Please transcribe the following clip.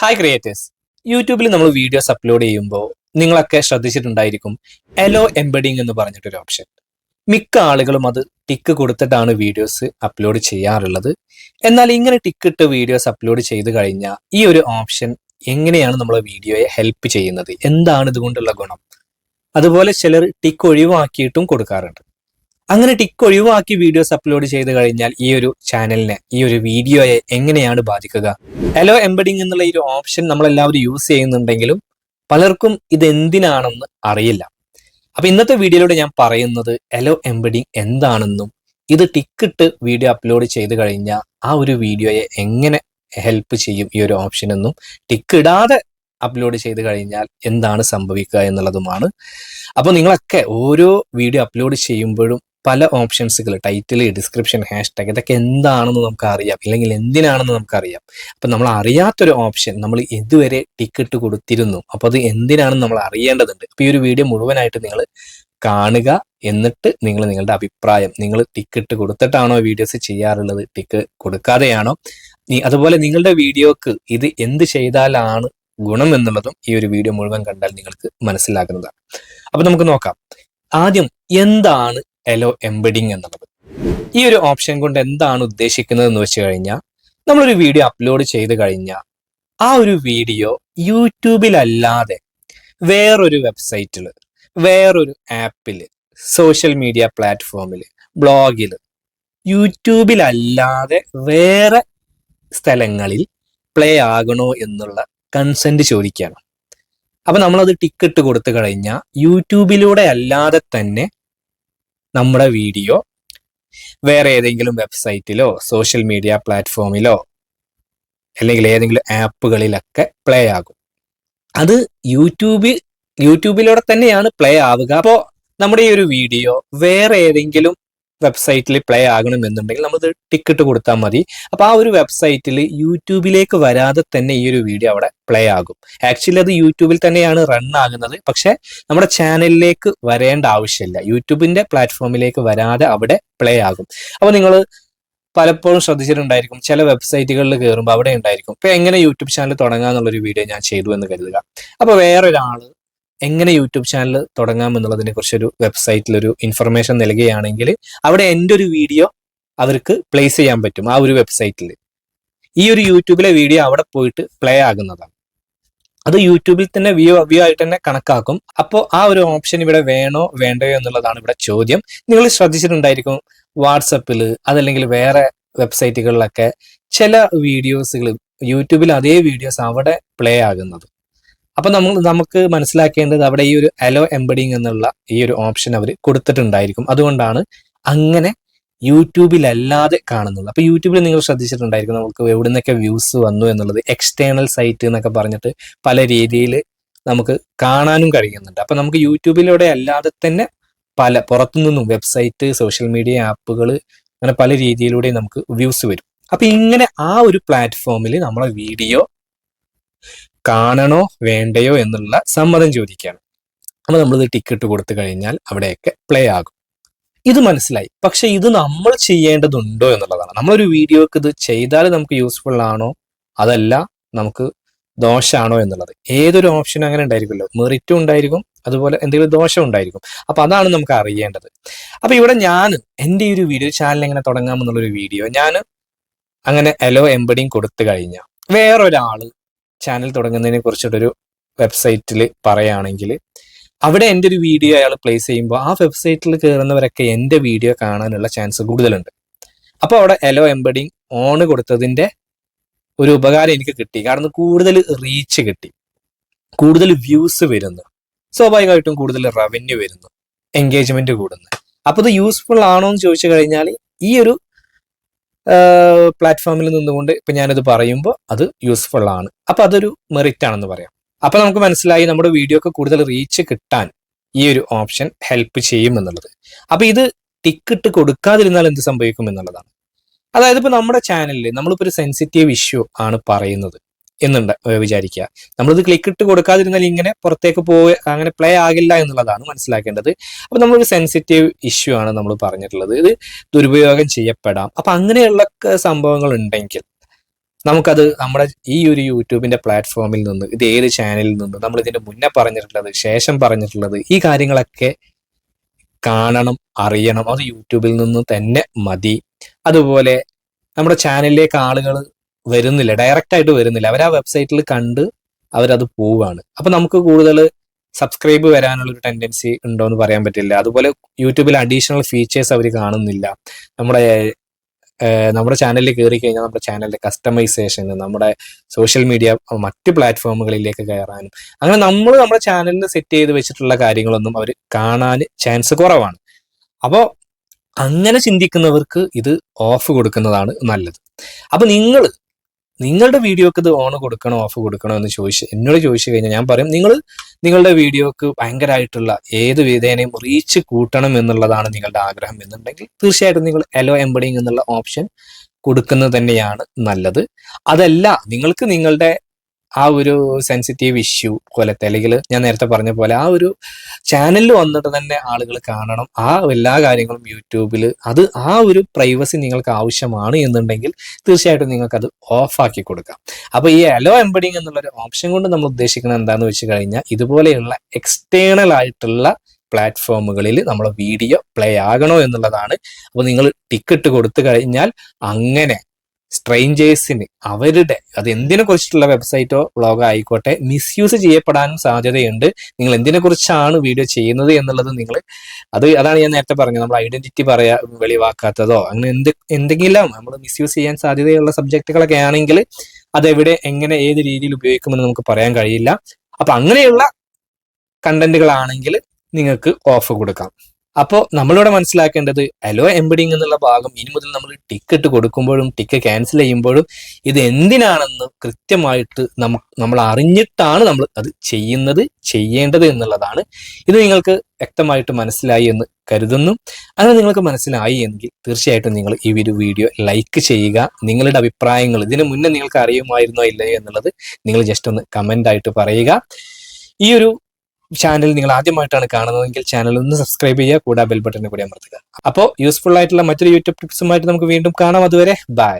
Hi creators. യൂട്യൂബിൽ നമ്മൾ videos upload ചെയ്യുമ്പോൾ നിങ്ങളൊക്കെ ശ്രദ്ധിച്ചിട്ടുണ്ടായിരിക്കും എലോ എംബഡിങ് എന്ന് പറഞ്ഞിട്ടൊരു ഓപ്ഷൻ. മിക്ക ആളുകളും അത് ടിക്ക് കൊടുത്തിട്ടാണ് വീഡിയോസ് അപ്ലോഡ് ചെയ്യാറുള്ളത്. എന്നാൽ ഇങ്ങനെ ടിക്ക് ഇട്ട് വീഡിയോസ് അപ്ലോഡ് ചെയ്ത് കഴിഞ്ഞാൽ ഈ ഒരു ഓപ്ഷൻ എങ്ങനെയാണ് നമ്മളെ വീഡിയോയെ ഹെൽപ്പ് ചെയ്യുന്നത്, എന്താണ് ഇതുകൊണ്ടുള്ള ഗുണം? അതുപോലെ ചിലർ ടിക്ക് ഒഴിവാക്കിയിട്ടും കൊടുക്കാറുണ്ട്. അങ്ങനെ ടിക്ക് ഒഴിവാക്കി വീഡിയോസ് അപ്ലോഡ് ചെയ്ത് കഴിഞ്ഞാൽ ഈ ഒരു ചാനലിനെ, ഈ ഒരു വീഡിയോയെ എങ്ങനെയാണ് ബാധിക്കുക? എലോ എംബഡിങ് എന്നുള്ള ഈ ഒരു ഓപ്ഷൻ നമ്മളെല്ലാവരും യൂസ് ചെയ്യുന്നുണ്ടെങ്കിലും പലർക്കും ഇത് എന്തിനാണെന്ന് അറിയില്ല. അപ്പൊ ഇന്നത്തെ വീഡിയോയിലൂടെ ഞാൻ പറയുന്നത് എലോ എംബഡിങ് എന്താണെന്നും ഇത് ടിക്കിട്ട് വീഡിയോ അപ്ലോഡ് ചെയ്ത് കഴിഞ്ഞാൽ ആ ഒരു വീഡിയോയെ എങ്ങനെ ഹെൽപ്പ് ചെയ്യും ഈ ഒരു ഓപ്ഷൻ എന്നും ടിക്ക് ഇടാതെ അപ്ലോഡ് ചെയ്ത് കഴിഞ്ഞാൽ എന്താണ് സംഭവിക്കുക എന്നുള്ളതുമാണ്. അപ്പോൾ നിങ്ങളൊക്കെ ഓരോ വീഡിയോ അപ്ലോഡ് ചെയ്യുമ്പോഴും പല ഓപ്ഷൻസുകൾ, ടൈറ്റിൽ, ഡിസ്ക്രിപ്ഷൻ, ഹാഷ്ടാഗ്, ഇതൊക്കെ എന്താണെന്ന് നമുക്ക് അറിയാം, ഇല്ലെങ്കിൽ എന്തിനാണെന്ന് നമുക്കറിയാം. അപ്പം നമ്മൾ അറിയാത്തൊരു ഓപ്ഷൻ നമ്മൾ ഇതുവരെ ടിക്കിട്ട് കൊടുത്തിരുന്നു. അപ്പോൾ അത് എന്തിനാണെന്ന് നമ്മൾ അറിയേണ്ടതുണ്ട്. അപ്പോൾ ഈ ഒരു വീഡിയോ മുഴുവനായിട്ട് നിങ്ങൾ കാണുക. എന്നിട്ട് നിങ്ങളുടെ അഭിപ്രായം, നിങ്ങൾ ടിക്കിട്ട് കൊടുത്തിട്ടാണോ വീഡിയോസ് ചെയ്യാറുള്ളത്, ടിക്ക് കൊടുക്കാതെയാണോ, അതുപോലെ നിങ്ങളുടെ വീഡിയോക്ക് ഇത് എന്ത് ചെയ്താലാണ് ഗുണം എന്നുള്ളതും ഈ ഒരു വീഡിയോ മുഴുവൻ കണ്ടാൽ നിങ്ങൾക്ക് മനസ്സിലാകുന്നതാണ്. അപ്പൊ നമുക്ക് നോക്കാം. ആദ്യം എന്താണ് എലോ എംബഡിങ് എന്നുള്ളത്? ഈ ഒരു ഓപ്ഷൻ കൊണ്ട് എന്താണ് ഉദ്ദേശിക്കുന്നത് എന്ന് വെച്ച് കഴിഞ്ഞാൽ, നമ്മളൊരു വീഡിയോ അപ്ലോഡ് ചെയ്ത് കഴിഞ്ഞാൽ ആ ഒരു വീഡിയോ യൂട്യൂബിലല്ലാതെ വേറൊരു വെബ്സൈറ്റിൽ, വേറൊരു ആപ്പിൽ, സോഷ്യൽ മീഡിയ പ്ലാറ്റ്ഫോമിൽ, ബ്ലോഗിൽ, യൂട്യൂബിലല്ലാതെ വേറെ സ്ഥലങ്ങളിൽ പ്ലേ ആകണോ എന്നുള്ള കൺസെന്റ് ചോദിക്കുകയാണ്. അപ്പൊ നമ്മളത് ടിക്കറ്റ് കൊടുത്തു കഴിഞ്ഞാൽ യൂട്യൂബിലൂടെ അല്ലാതെ തന്നെ നമ്മുടെ വീഡിയോ വേറെ ഏതെങ്കിലും വെബ്സൈറ്റിലോ സോഷ്യൽ മീഡിയ പ്ലാറ്റ്ഫോമിലോ അല്ലെങ്കിൽ ഏതെങ്കിലും ആപ്പുകളിലൊക്കെ പ്ലേ ആകും. അത് യൂട്യൂബിലൂടെ തന്നെയാണ് പ്ലേ ആവുക. അപ്പോൾ നമ്മുടെ ഈ ഒരു വീഡിയോ വേറെ ഏതെങ്കിലും വെബ്സൈറ്റിൽ പ്ലേ ആകണമെന്നുണ്ടെങ്കിൽ നമ്മൾ ടിക്കറ്റ് കൊടുത്താൽ മതി. അപ്പൊ ആ ഒരു വെബ്സൈറ്റിൽ യൂട്യൂബിലേക്ക് വരാതെ തന്നെ ഈ ഒരു വീഡിയോ അവിടെ പ്ലേ ആകും. ആക്ച്വലി അത് യൂട്യൂബിൽ തന്നെയാണ് റൺ ആകുന്നത്, പക്ഷെ നമ്മുടെ ചാനലിലേക്ക് വരേണ്ട ആവശ്യമില്ല. യൂട്യൂബിന്റെ പ്ലാറ്റ്ഫോമിലേക്ക് വരാതെ അവിടെ പ്ലേ ആകും. അപ്പൊ നിങ്ങൾ പലപ്പോഴും ശ്രദ്ധിച്ചിട്ടുണ്ടായിരിക്കും, ചില വെബ്സൈറ്റുകളിൽ കയറുമ്പോൾ അവിടെ ഉണ്ടായിരിക്കും ഇപ്പൊ എങ്ങനെ യൂട്യൂബ് ചാനൽ തുടങ്ങാന്നുള്ളൊരു വീഡിയോ ഞാൻ ചെയ്തു എന്ന് കരുതുക. അപ്പൊ വേറൊരാള് എങ്ങനെ യൂട്യൂബ് ചാനൽ തുടങ്ങാം എന്നുള്ളതിനെ കുറിച്ചൊരു വെബ്സൈറ്റിൽ ഒരു ഇൻഫർമേഷൻ നൽകുകയാണെങ്കിൽ അവിടെ എൻ്റെ ഒരു വീഡിയോ അവർക്ക് പ്ലേസ് ചെയ്യാൻ പറ്റും. ആ ഒരു വെബ്സൈറ്റിൽ ഈ ഒരു യൂട്യൂബിലെ വീഡിയോ അവിടെ പോയിട്ട് പ്ലേ ആകുന്നതാണ്. അത് യൂട്യൂബിൽ തന്നെ വ്യൂ ആയിട്ട് തന്നെ കണക്കാക്കും. അപ്പോൾ ആ ഒരു ഓപ്ഷൻ ഇവിടെ വേണോ വേണ്ടയോ എന്നുള്ളതാണ് ഇവിടെ ചോദ്യം. നിങ്ങൾ ശ്രദ്ധിച്ചിട്ടുണ്ടായിരിക്കും, വാട്സപ്പിൽ അതല്ലെങ്കിൽ വേറെ വെബ്സൈറ്റുകളിലൊക്കെ ചില വീഡിയോസുകൾ യൂട്യൂബിൽ അതേ വീഡിയോസ് അവിടെ പ്ലേ ആകുന്നത്. അപ്പൊ നമുക്ക് മനസ്സിലാക്കേണ്ടത് അവിടെ ഈ ഒരു എലോ എംബഡിങ് എന്നുള്ള ഈ ഒരു ഓപ്ഷൻ അവർ കൊടുത്തിട്ടുണ്ടായിരിക്കും. അതുകൊണ്ടാണ് അങ്ങനെ യൂട്യൂബിലല്ലാതെ കാണുന്നത്. അപ്പൊ യൂട്യൂബിൽ നിങ്ങൾ ശ്രദ്ധിച്ചിട്ടുണ്ടായിരിക്കും, നമുക്ക് എവിടെ നിന്നൊക്കെ വ്യൂസ് വന്നു എന്നുള്ളത് എക്സ്റ്റേണൽ സൈറ്റ് എന്നൊക്കെ പറഞ്ഞിട്ട് പല രീതിയിൽ നമുക്ക് കാണാനും കഴിയുന്നുണ്ട്. അപ്പൊ നമുക്ക് യൂട്യൂബിലൂടെ അല്ലാതെ തന്നെ പല പുറത്തുനിന്നും വെബ്സൈറ്റ്, സോഷ്യൽ മീഡിയ ആപ്പുകൾ, അങ്ങനെ പല രീതിയിലൂടെ നമുക്ക് വ്യൂസ് വരും. അപ്പൊ ഇങ്ങനെ ആ ഒരു പ്ലാറ്റ്ഫോമിൽ നമ്മളെ വീഡിയോ കാണണോ വേണ്ടയോ എന്നുള്ള സമ്മതം ചോദിക്കുകയാണ്. അപ്പൊ നമ്മളിത് ടിക്കറ്റ് കൊടുത്തു കഴിഞ്ഞാൽ അവിടെയൊക്കെ പ്ലേ ആകും. ഇത് മനസ്സിലായി. പക്ഷെ ഇത് നമ്മൾ ചെയ്യേണ്ടതുണ്ടോ എന്നുള്ളതാണ്. നമ്മളൊരു വീഡിയോക്ക് ഇത് ചെയ്താൽ നമുക്ക് യൂസ്ഫുൾ ആണോ, അതല്ല നമുക്ക് ദോഷമാണോ എന്നുള്ളത്. ഏതൊരു ഓപ്ഷനും അങ്ങനെ ഉണ്ടായിരിക്കുമല്ലോ, മെറിറ്റും ഉണ്ടായിരിക്കും, അതുപോലെ എന്തെങ്കിലും ദോഷം ഉണ്ടായിരിക്കും. അപ്പൊ അതാണ് നമുക്ക് അറിയേണ്ടത്. അപ്പൊ ഇവിടെ ഞാൻ എൻ്റെ ഈ ഒരു വീഡിയോ ചാനൽ എങ്ങനെ തുടങ്ങാമെന്നുള്ളൊരു വീഡിയോ ഞാൻ അങ്ങനെ എലോ എംബഡിങ് കൊടുത്തു കഴിഞ്ഞാൽ വേറൊരാള് ചാനൽ തുടങ്ങുന്നതിനെ കുറിച്ചിട്ടൊരു വെബ്സൈറ്റിൽ പറയുകയാണെങ്കിൽ അവിടെ എൻ്റെ ഒരു വീഡിയോ അയാൾ പ്ലേസ് ചെയ്യുമ്പോൾ ആ വെബ്സൈറ്റിൽ കയറുന്നവരൊക്കെ എൻ്റെ വീഡിയോ കാണാനുള്ള ചാൻസ് കൂടുതലുണ്ട്. അപ്പോൾ അവിടെ എലോ എംബഡിങ് ഓൺ കൊടുത്തതിൻ്റെ ഒരു ഉപകാരം എനിക്ക് കിട്ടി. കാരണം കൂടുതൽ റീച്ച് കിട്ടി, കൂടുതൽ വ്യൂസ് വരുന്നു, സ്വാഭാവികമായിട്ടും കൂടുതൽ റവന്യൂ വരുന്നു, എൻഗേജ്മെന്റ് കൂടുന്നു. അപ്പോൾ ഇത് യൂസ്ഫുൾ ആണോ എന്ന് ചോദിച്ചു കഴിഞ്ഞാൽ ഈ ഒരു പ്ലാറ്റ്ഫോമിൽ നിന്നുകൊണ്ട് ഇപ്പൊ ഞാനിത് പറയുമ്പോൾ അത് യൂസ്ഫുൾ ആണ്. അപ്പൊ അതൊരു മെറിറ്റ് ആണെന്ന് പറയാം. അപ്പൊ നമുക്ക് മനസ്സിലായി നമ്മുടെ വീഡിയോക്ക് കൂടുതൽ റീച്ച് കിട്ടാൻ ഈ ഒരു ഓപ്ഷൻ ഹെൽപ്പ് ചെയ്യും എന്നുള്ളത്. അപ്പൊ ഇത് ടിക്കറ്റ് കൊടുക്കാതിരുന്നാൽ എന്ത് സംഭവിക്കും എന്നുള്ളതാണ്. അതായത് ഇപ്പൊ നമ്മുടെ ചാനലിൽ നമ്മളിപ്പോ ഒരു സെൻസിറ്റീവ് ഇഷ്യൂ ആണ് പറയുന്നത് എന്നുണ്ട് വിചാരിക്കുക. നമ്മളിത് ക്ലിക്കിട്ട് കൊടുക്കാതിരുന്നാൽ ഇങ്ങനെ പുറത്തേക്ക് പോയി അങ്ങനെ പ്ലേ ആകില്ല എന്നുള്ളതാണ് മനസ്സിലാക്കേണ്ടത്. അപ്പൊ നമ്മളൊരു സെൻസിറ്റീവ് ഇഷ്യൂ ആണ് നമ്മൾ പറഞ്ഞിട്ടുള്ളത്, ഇത് ദുരുപയോഗം ചെയ്യപ്പെടാം. അപ്പൊ അങ്ങനെയുള്ള സംഭവങ്ങൾ ഉണ്ടെങ്കിൽ നമുക്കത് നമ്മുടെ ഈ ഒരു യൂട്യൂബിന്റെ പ്ലാറ്റ്ഫോമിൽ നിന്ന്, ഇത് ഏത് ചാനലിൽ നിന്ന്, നമ്മൾ ഇതിന്റെ മുന്നേ പറഞ്ഞിട്ടുള്ളത്, ശേഷം പറഞ്ഞിട്ടുള്ളത്, ഈ കാര്യങ്ങളൊക്കെ കാണണം, അറിയണം. അത് യൂട്യൂബിൽ നിന്ന് തന്നെ മതി. അതുപോലെ നമ്മുടെ ചാനലിലേക്ക് ആളുകൾ വരുന്നില്ല, ഡയറക്റ്റ് ആയിട്ട് വരുന്നില്ല, അവർ ആ വെബ്സൈറ്റിൽ കണ്ട് അവരത് പോവുകയാണ്. അപ്പൊ നമുക്ക് കൂടുതൽ സബ്സ്ക്രൈബ് വരാനുള്ള ഒരു ടെൻഡൻസി ഉണ്ടോ എന്ന് പറയാൻ പറ്റില്ല. അതുപോലെ യൂട്യൂബിൽ അഡീഷണൽ ഫീച്ചേഴ്സ് അവർ കാണുന്നില്ല. നമ്മുടെ നമ്മുടെ ചാനലിൽ കയറി കഴിഞ്ഞാൽ നമ്മുടെ ചാനലിന്റെ കസ്റ്റമൈസേഷന്, നമ്മുടെ സോഷ്യൽ മീഡിയ മറ്റ് പ്ലാറ്റ്ഫോമുകളിലേക്ക് കയറാനും, അങ്ങനെ നമ്മൾ നമ്മുടെ ചാനലിൽ സെറ്റ് ചെയ്ത് വെച്ചിട്ടുള്ള കാര്യങ്ങളൊന്നും അവർ കാണാൻ ചാൻസ് കുറവാണ്. അപ്പോൾ അങ്ങനെ ചിന്തിക്കുന്നവർക്ക് ഇത് ഓഫ് കൊടുക്കുന്നതാണ് നല്ലത്. അപ്പൊ നിങ്ങളുടെ വീഡിയോക്ക് ഇത് ഓൺ കൊടുക്കണോ ഓഫ് കൊടുക്കണോ എന്ന് എന്നോട് ചോദിച്ചു കഴിഞ്ഞാൽ ഞാൻ പറയും, നിങ്ങളുടെ വീഡിയോക്ക് ഭയങ്കരമായിട്ടുള്ള ഏത് വിധേനയും റീച്ച് കൂട്ടണം എന്നുള്ളതാണ് നിങ്ങളുടെ ആഗ്രഹം എന്നുണ്ടെങ്കിൽ തീർച്ചയായിട്ടും നിങ്ങൾ അലോ എംബഡിങ് എന്നുള്ള ഓപ്ഷൻ കൊടുക്കുന്നത് തന്നെയാണ് നല്ലത്. അതല്ല, നിങ്ങൾക്ക് നിങ്ങളുടെ ആ ഒരു സെൻസിറ്റീവ് ഇഷ്യൂ പോലത്തെ, അല്ലെങ്കിൽ ഞാൻ നേരത്തെ പറഞ്ഞ പോലെ ആ ഒരു ചാനലിൽ വന്നിട്ട് തന്നെ ആളുകൾ കാണണം, ആ എല്ലാ കാര്യങ്ങളും യൂട്യൂബിൽ, അത് ആ ഒരു പ്രൈവസി നിങ്ങൾക്ക് ആവശ്യമാണ് എന്നുണ്ടെങ്കിൽ തീർച്ചയായിട്ടും നിങ്ങൾക്ക് അത് ഓഫാക്കി കൊടുക്കാം. അപ്പൊ ഈ അലോ എംബഡിങ് എന്നുള്ളൊരു ഓപ്ഷൻ കൊണ്ട് നമ്മൾ ഉദ്ദേശിക്കുന്നത് എന്താണെന്ന് വെച്ച് കഴിഞ്ഞാൽ, ഇതുപോലെയുള്ള എക്സ്റ്റേണൽ ആയിട്ടുള്ള പ്ലാറ്റ്ഫോമുകളിൽ നമ്മളെ വീഡിയോ പ്ലേ ആകണോ എന്നുള്ളതാണ്. അപ്പൊ നിങ്ങൾ ടിക്കറ്റ് കൊടുത്തു കഴിഞ്ഞാൽ അങ്ങനെ സ്ട്രേഞ്ചേഴ്സിന് അവരുടെ, അത് എന്തിനെ കുറിച്ചിട്ടുള്ള വെബ്സൈറ്റോ വ്ളോഗോ ആയിക്കോട്ടെ, മിസ്യൂസ് ചെയ്യപ്പെടാനും സാധ്യതയുണ്ട്. നിങ്ങൾ എന്തിനെ കുറിച്ചാണ് വീഡിയോ ചെയ്യുന്നത് എന്നുള്ളത് അതാണ് ഞാൻ നേരത്തെ പറഞ്ഞത്, നമ്മൾ ഐഡന്റിറ്റി വെളിവാക്കാത്തതോ അങ്ങനെ എന്തെങ്കിലും നമ്മൾ മിസ്യൂസ് ചെയ്യാൻ സാധ്യതയുള്ള സബ്ജക്റ്റുകളൊക്കെ ആണെങ്കിൽ അതെവിടെ, എങ്ങനെ, ഏത് രീതിയിൽ ഉപയോഗിക്കുമെന്ന് നമുക്ക് പറയാൻ കഴിയില്ല. അപ്പൊ അങ്ങനെയുള്ള കണ്ടന്റുകളാണെങ്കിൽ നിങ്ങൾക്ക് ഓഫ് കൊടുക്കാം. അപ്പോൾ നമ്മളിവിടെ മനസ്സിലാക്കേണ്ടത്, അലോ എംബഡിങ് എന്നുള്ള ഭാഗം ഇനി മുതൽ നമ്മൾ ടിക്കറ്റ് കൊടുക്കുമ്പോഴും ടിക്കറ്റ് ക്യാൻസൽ ചെയ്യുമ്പോഴും ഇത് എന്തിനാണെന്ന് കൃത്യമായിട്ട് നമ്മൾ അറിഞ്ഞിട്ടാണ് നമ്മൾ അത് ചെയ്യേണ്ടത് എന്നുള്ളതാണ്. ഇത് നിങ്ങൾക്ക് വ്യക്തമായിട്ട് മനസ്സിലായി എന്ന് കരുതുന്നു. അങ്ങനെ നിങ്ങൾക്ക് മനസ്സിലായി എങ്കിൽ തീർച്ചയായിട്ടും നിങ്ങൾ ഈ ഒരു വീഡിയോ ലൈക്ക് ചെയ്യുക. നിങ്ങളുടെ അഭിപ്രായങ്ങൾ, ഇതിനു മുന്നേ നിങ്ങൾക്ക് അറിയുമായിരുന്നോ ഇല്ലയോ എന്നുള്ളത് നിങ്ങൾ ജസ്റ്റ് ഒന്ന് കമന്റ് ആയിട്ട് പറയുക. ഈ ഒരു ചാനൽ നിങ്ങൾ ആദ്യമായിട്ടാണ് കാണുന്നതെങ്കിൽ ചാനൽ ഒന്ന് സബ്സ്ക്രൈബ് ചെയ്യുക, കൂടാതെ ബെൽ ബട്ടനെ കൂടി അമർത്തുക. അപ്പോൾ യൂസ്ഫുൾ ആയിട്ടുള്ള മറ്റൊരു യൂട്യൂബ് ടിപ്സുമായിട്ട് നമുക്ക് വീണ്ടും കാണാം. അതുവരെ ബൈ.